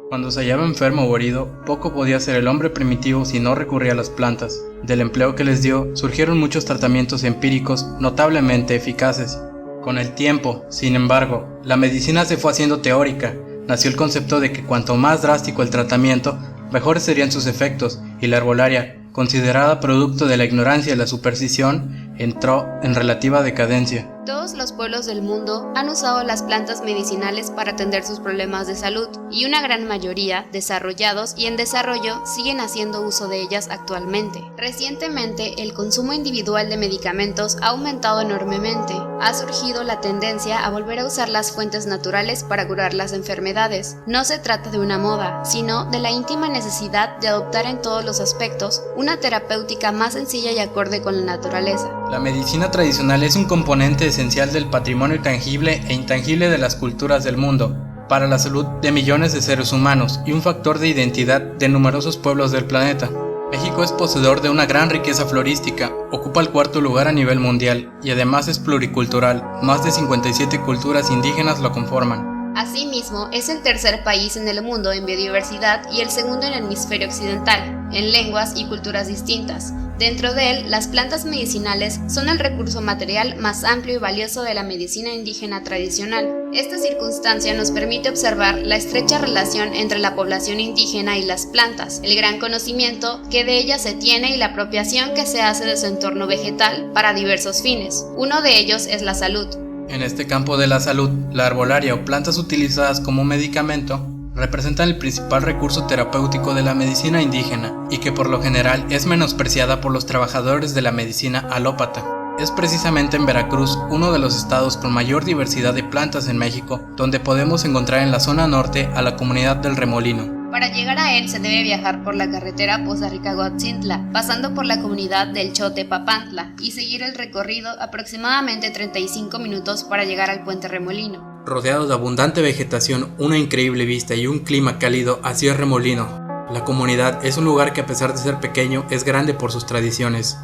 Cuando se hallaba enfermo o herido, poco podía hacer el hombre primitivo si no recurría a las plantas. Del empleo que les dio, surgieron muchos tratamientos empíricos notablemente eficaces. Con el tiempo, sin embargo, la medicina se fue haciendo teórica. Nació el concepto de que cuanto más drástico el tratamiento, mejores serían sus efectos, y la herbolaria, considerada producto de la ignorancia y la superstición, entró en relativa decadencia. Todos los pueblos del mundo han usado las plantas medicinales para atender sus problemas de salud, y una gran mayoría, desarrollados y en desarrollo, siguen haciendo uso de ellas actualmente. Recientemente, el consumo individual de medicamentos ha aumentado enormemente. Ha surgido la tendencia a volver a usar las fuentes naturales para curar las enfermedades. No se trata de una moda, sino de la íntima necesidad de adoptar en todos los aspectos una terapéutica más sencilla y acorde con la naturaleza. La medicina tradicional es un componente esencial del patrimonio tangible e intangible de las culturas del mundo, para la salud de millones de seres humanos y un factor de identidad de numerosos pueblos del planeta. México es poseedor de una gran riqueza florística, ocupa el cuarto lugar a nivel mundial y además es pluricultural, más de 57 culturas indígenas lo conforman. Asimismo, es el tercer país en el mundo en biodiversidad y el segundo en el hemisferio occidental, en lenguas y culturas distintas. Dentro de él, las plantas medicinales son el recurso material más amplio y valioso de la medicina indígena tradicional. Esta circunstancia nos permite observar la estrecha relación entre la población indígena y las plantas, el gran conocimiento que de ellas se tiene y la apropiación que se hace de su entorno vegetal para diversos fines. Uno de ellos es la salud. En este campo de la salud, la herbolaria o plantas utilizadas como medicamento representan el principal recurso terapéutico de la medicina indígena y que por lo general es menospreciada por los trabajadores de la medicina alópata. Es precisamente en Veracruz, uno de los estados con mayor diversidad de plantas en México, donde podemos encontrar en la zona norte a la comunidad del Remolino. Para llegar a él se debe viajar por la carretera Poza Rica-Guatzintla, pasando por la comunidad del Chote-Papantla y seguir el recorrido aproximadamente 35 minutos para llegar al puente Remolino. Rodeado de abundante vegetación, una increíble vista y un clima cálido, así es Remolino. La comunidad es un lugar que a pesar de ser pequeño, es grande por sus tradiciones.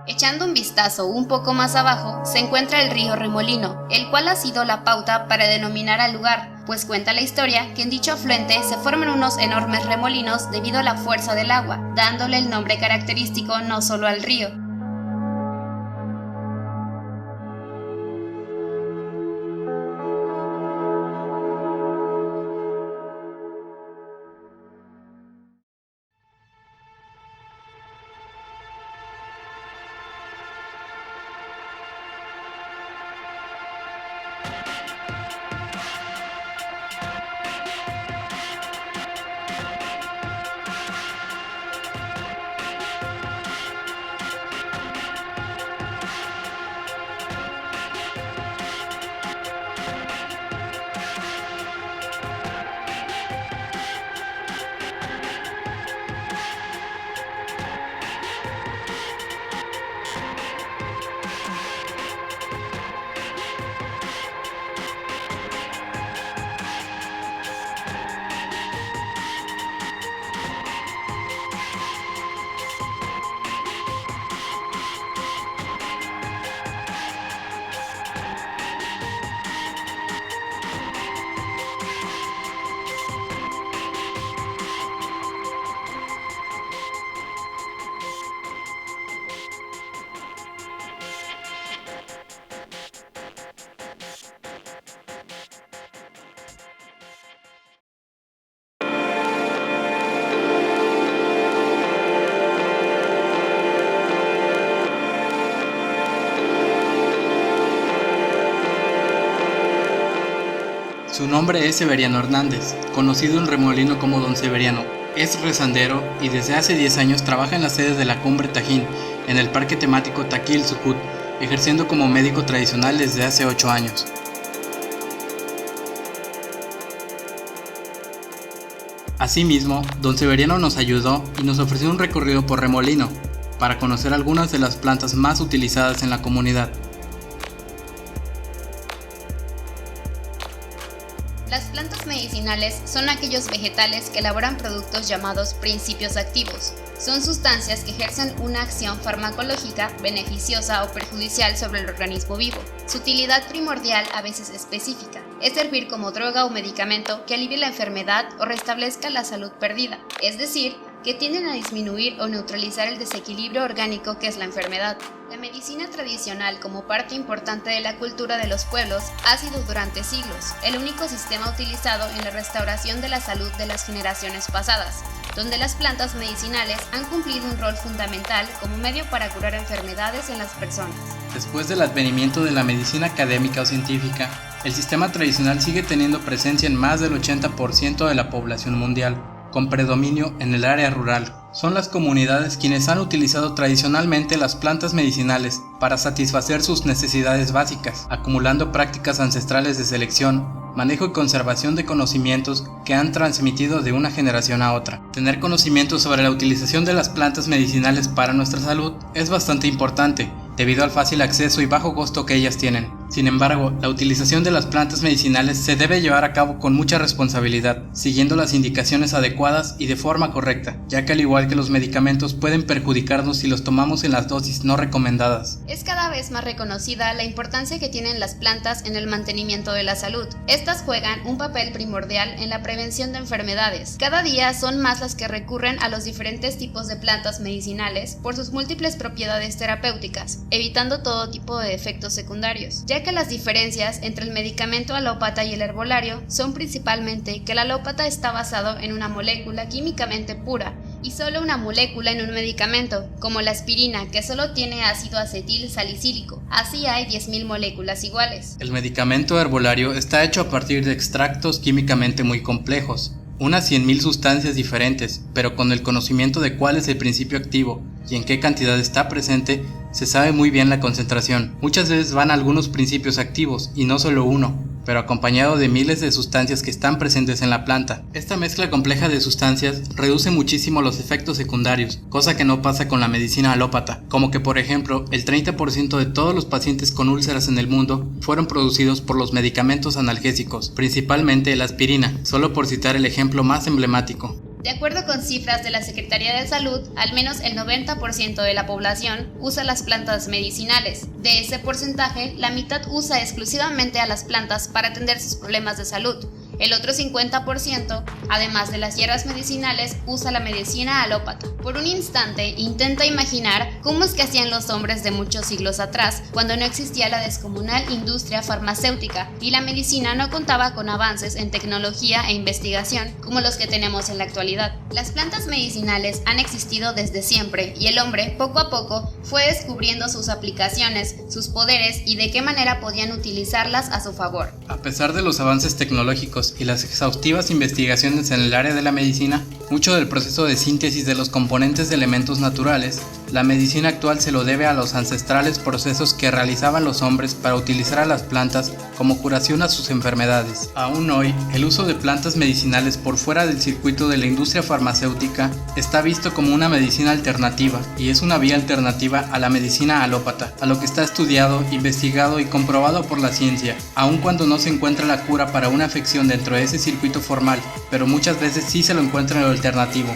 Echando un vistazo un poco más abajo, se encuentra el río Remolino, el cual ha sido la pauta para denominar al lugar, pues cuenta la historia que en dicho afluente se forman unos enormes remolinos debido a la fuerza del agua, dándole el nombre característico no solo al río. Su nombre es Severiano Hernández, conocido en Remolino como Don Severiano. Es rezandero y desde hace 10 años trabaja en la sede de la Cumbre Tajín, en el parque temático Taquil Sucut, ejerciendo como médico tradicional desde hace 8 años. Asimismo, Don Severiano nos ayudó y nos ofreció un recorrido por Remolino, para conocer algunas de las plantas más utilizadas en la comunidad. Las plantas medicinales son aquellos vegetales que elaboran productos llamados principios activos. Son sustancias que ejercen una acción farmacológica beneficiosa o perjudicial sobre el organismo vivo. Su utilidad primordial a veces específica. es servir como droga o medicamento que alivie la enfermedad o restablezca la salud perdida, es decir, que tienden a disminuir o neutralizar el desequilibrio orgánico que es la enfermedad. La medicina tradicional, como parte importante de la cultura de los pueblos, ha sido durante siglos el único sistema utilizado en la restauración de la salud de las generaciones pasadas, donde las plantas medicinales han cumplido un rol fundamental como medio para curar enfermedades en las personas. Después del advenimiento de la medicina académica o científica, el sistema tradicional sigue teniendo presencia en más del 80% de la población mundial, con predominio en el área rural. Son las comunidades quienes han utilizado tradicionalmente las plantas medicinales para satisfacer sus necesidades básicas, acumulando prácticas ancestrales de selección, manejo y conservación de conocimientos que han transmitido de una generación a otra. Tener conocimiento sobre la utilización de las plantas medicinales para nuestra salud es bastante importante, debido al fácil acceso y bajo costo que ellas tienen. Sin embargo, la utilización de las plantas medicinales se debe llevar a cabo con mucha responsabilidad, siguiendo las indicaciones adecuadas y de forma correcta, ya que al igual que los medicamentos pueden perjudicarnos si los tomamos en las dosis no recomendadas. Es cada vez más reconocida la importancia que tienen las plantas en el mantenimiento de la salud. Estas juegan un papel primordial en la prevención de enfermedades. Cada día son más las que recurren a los diferentes tipos de plantas medicinales por sus múltiples propiedades terapéuticas, evitando todo tipo de efectos secundarios, ya que las diferencias entre el medicamento alópata y el herbolario son principalmente que el alópata está basado en una molécula químicamente pura y solo una molécula en un medicamento, como la aspirina, que solo tiene ácido acetil salicílico. Así hay 10.000 moléculas iguales. El medicamento herbolario está hecho a partir de extractos químicamente muy complejos, unas 100.000 sustancias diferentes, pero con el conocimiento de cuál es el principio activo y en qué cantidad está presente, se sabe muy bien la concentración. Muchas veces van algunos principios activos y no solo uno, pero acompañado de miles de sustancias que están presentes en la planta. Esta mezcla compleja de sustancias reduce muchísimo los efectos secundarios, cosa que no pasa con la medicina alópata, como que por ejemplo el 30% de todos los pacientes con úlceras en el mundo fueron producidos por los medicamentos analgésicos, principalmente la aspirina, solo por citar el ejemplo más emblemático. De acuerdo con cifras de la Secretaría de Salud, al menos el 90% de la población usa las plantas medicinales. De ese porcentaje, la mitad usa exclusivamente a las plantas para atender sus problemas de salud. El otro 50%, además de las hierbas medicinales, usa la medicina alópata. Por un instante, intenta imaginar cómo es que hacían los hombres de muchos siglos atrás, cuando no existía la descomunal industria farmacéutica y la medicina no contaba con avances en tecnología e investigación como los que tenemos en la actualidad. Las plantas medicinales han existido desde siempre y el hombre, poco a poco, fue descubriendo sus aplicaciones, sus poderes y de qué manera podían utilizarlas a su favor. A pesar de los avances tecnológicos y las exhaustivas investigaciones en el área de la medicina, mucho del proceso de síntesis de los componentes de elementos naturales, la medicina actual se lo debe a los ancestrales procesos que realizaban los hombres para utilizar a las plantas como curación a sus enfermedades. Aún hoy, el uso de plantas medicinales por fuera del circuito de la industria farmacéutica está visto como una medicina alternativa y es una vía alternativa a la medicina alópata, a lo que está estudiado, investigado y comprobado por la ciencia, aun cuando no se encuentra la cura para una afección dentro de ese circuito formal, pero muchas veces sí se lo encuentra en lo alternativo.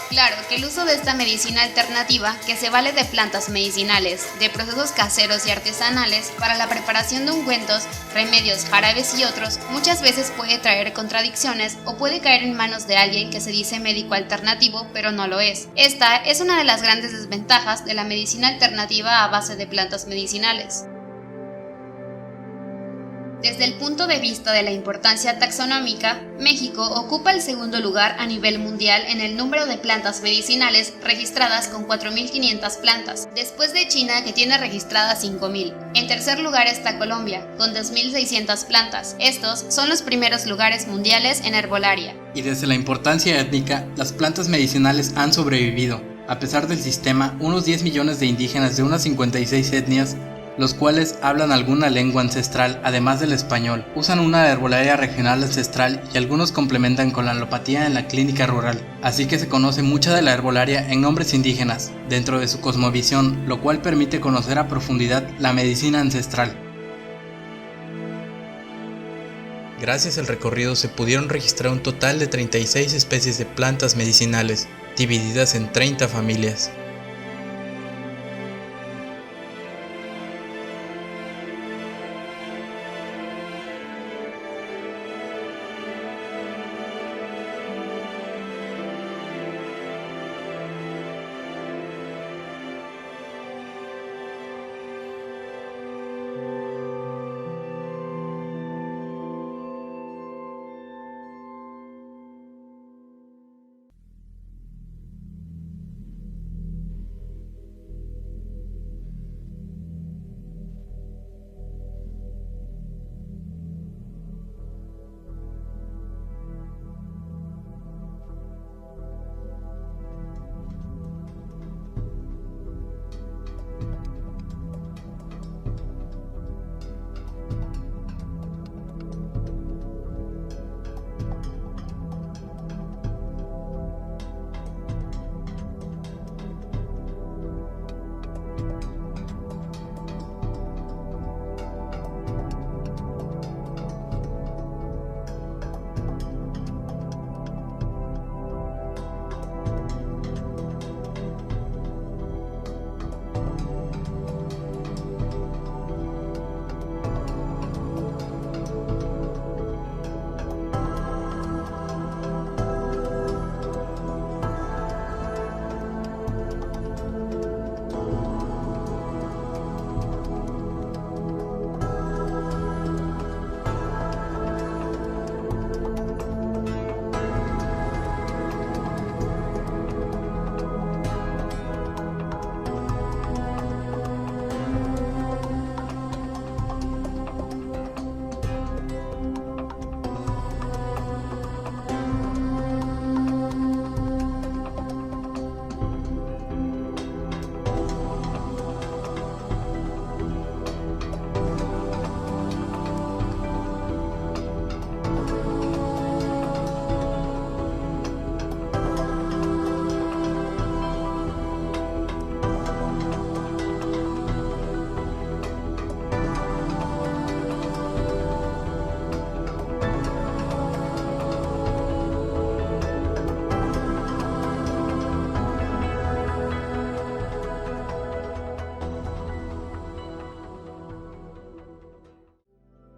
Claro que el uso de esta medicina alternativa, que se vale de plantas medicinales, de procesos caseros y artesanales para la preparación de ungüentos, remedios, jarabes y otros, muchas veces puede traer contradicciones o puede caer en manos de alguien que se dice médico alternativo, pero no lo es. Esta es una de las grandes desventajas de la medicina alternativa a base de plantas medicinales. Desde el punto de vista de la importancia taxonómica, México ocupa el segundo lugar a nivel mundial en el número de plantas medicinales registradas con 4.500 plantas, después de China que tiene registradas 5.000. En tercer lugar está Colombia, con 2.600 plantas. Estos son los primeros lugares mundiales en herbolaria. Y desde la importancia étnica, las plantas medicinales han sobrevivido. A pesar del sistema, unos 10 millones de indígenas de unas 56 etnias, los cuales hablan alguna lengua ancestral además del español, usan una herbolaria regional ancestral y algunos complementan con la alopatía en la clínica rural, así que se conoce mucha de la herbolaria en nombres indígenas, dentro de su cosmovisión, lo cual permite conocer a profundidad la medicina ancestral. Gracias al recorrido se pudieron registrar un total de 36 especies de plantas medicinales, divididas en 30 familias.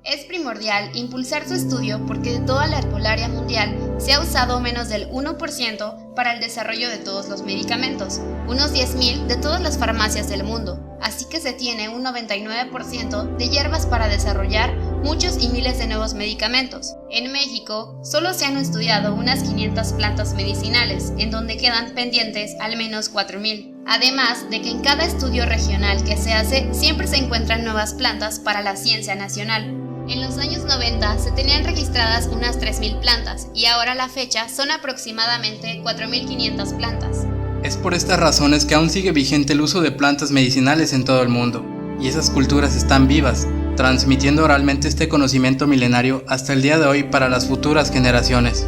Es primordial impulsar su estudio porque de toda la herbolaria mundial se ha usado menos del 1% para el desarrollo de todos los medicamentos, unos 10.000 de todas las farmacias del mundo, así que se tiene un 99% de hierbas para desarrollar muchos y miles de nuevos medicamentos. En México solo se han estudiado unas 500 plantas medicinales, en donde quedan pendientes al menos 4.000. Además de que en cada estudio regional que se hace siempre se encuentran nuevas plantas para la ciencia nacional. En los años 90 se tenían registradas unas 3.000 plantas y ahora a la fecha son aproximadamente 4.500 plantas. Es por estas razones que aún sigue vigente el uso de plantas medicinales en todo el mundo, y esas culturas están vivas, transmitiendo oralmente este conocimiento milenario hasta el día de hoy para las futuras generaciones.